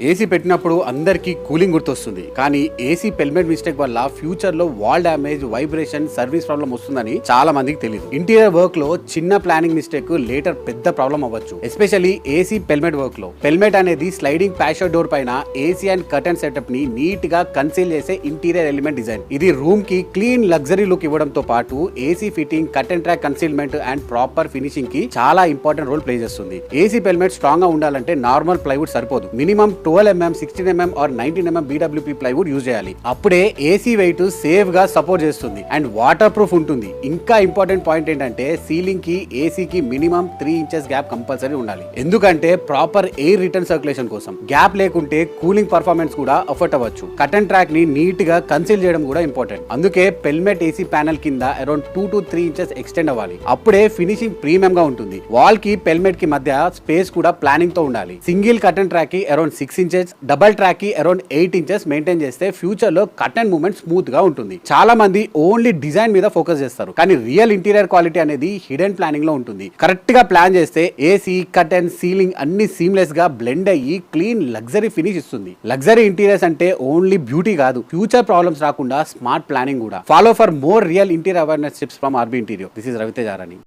AC పెట్టినప్పుడు అందరికీ cooling గుర్తొస్తుంది, కానీ ఏసీ పెల్మెట్ మిస్టేక్ వల్ల ఫ్యూచర్ లో wall damage, vibration, service problem వస్తుందని చాలా మందికి తెలియదు. ఇంటీరియర్ వర్క్ లో చిన్న ప్లానింగ్ మిస్టేక్ లేటర్ పెద్ద ప్రాబ్లం అవ్వచ్చు. ఎస్పెషల్లీ ఏసీ పెల్మెట్ వర్క్ లో. పెల్మెట్ అనేది స్లైడింగ్ ప్యాషర్ డోర్ పైన ఏసీ అండ్ కర్టన్ సెటప్ ని నీట్ గా కన్సీల్ చేసే ఇంటీరియర్ ఎలిమెంట్ డిజైన్. ఇది రూమ్ కి క్లీన్ లగ్జరీ లుక్ ఇవ్వడంతో పాటు AC fitting, curtain track concealment and proper finishing కి చాలా ఇంపార్టెంట్ రోల్ ప్లే చేస్తుంది. ఏసీ పెల్మెట్ స్ట్రాంగ్ గా ఉండాలంటే నార్మల్ ప్లైవుడ్ సరిపోదు. Minimum 12 mm, 16 mm or 19 mm BWP plywood use చేయాలి. అప్పుడే ఏసీ వెయిట్ సేఫ్ గా సపోర్ట్ చేస్తుంది అండ్ వాటర్ ప్రూఫ్ ఉంటుంది. ఇంకా ఇంపార్టెంట్ పాయింట్ ఏంటంటే సీలింగ్ కి ఏసీకి మినిమం 3 inches గ్యాప్ కంపల్సరీ ఉండాలి. ఎందుకంటే ప్రాపర్ ఎయిర్ రిటర్న్ సర్క్యులేషన్ కోసం. గ్యాప్ లేకుంటే కూలింగ్ పర్ఫార్మెన్స్ కూడా అఫెక్ట్ అవ్వచ్చు. కర్టన్ ట్రాక్ ని నీట్ గా కన్సీల్ చేయడం కూడా ఇంపార్టెంట్. అందుకే పెల్మెట్ ఏసీ ప్యానల్ కింద అరౌండ్ 2 to 3 inches ఎక్స్టెండ్ అవ్వాలి. అప్పుడే ఫినిషింగ్ ప్రీమియం గా ఉంటుంది. వాల్ కి పెల్మెట్ కి మధ్య స్పేస్ కూడా ప్లానింగ్ తో ఉండాలి. సింగిల్ కర్టన్ ట్రాక్ కి అరౌండ్ 6 inches, డబల్ ట్రాక్ కి అరౌండ్ 8 inches మెయింటైన్ చేస్తే ఫ్యూచర్ లో కర్టన్ మూవ్మెంట్ స్మూత్ గా ఉంటుంది. చాలా మంది ఓన్లీ డిజైన్ మీద ఫోకస్ చేస్తారు, కానీ రియల్ ఇంటీరియర్ క్వాలిటీ అనేది హిడెన్ ప్లానింగ్ లో ఉంటుంది. కరెక్ట్ గా ప్లాన్ చేస్తే ఏసీ, కర్టన్, సీలింగ్ అన్ని సీమ్లెస్ గా బ్లెండ్ అయ్యి క్లీన్ లగ్జరీ ఫినిష్ ఇస్తుంది. లగ్జరీ ఇంటీరియర్స్ అంటే ఓన్లీ బ్యూటీ కాదు, ఫ్యూచర్ ప్రాబ్లమ్స్ రాకుండా స్మార్ట్ ప్లానింగ్ కూడా. Follow for more real interior awareness tips from RB interior. This is Raviteja ఆరాని.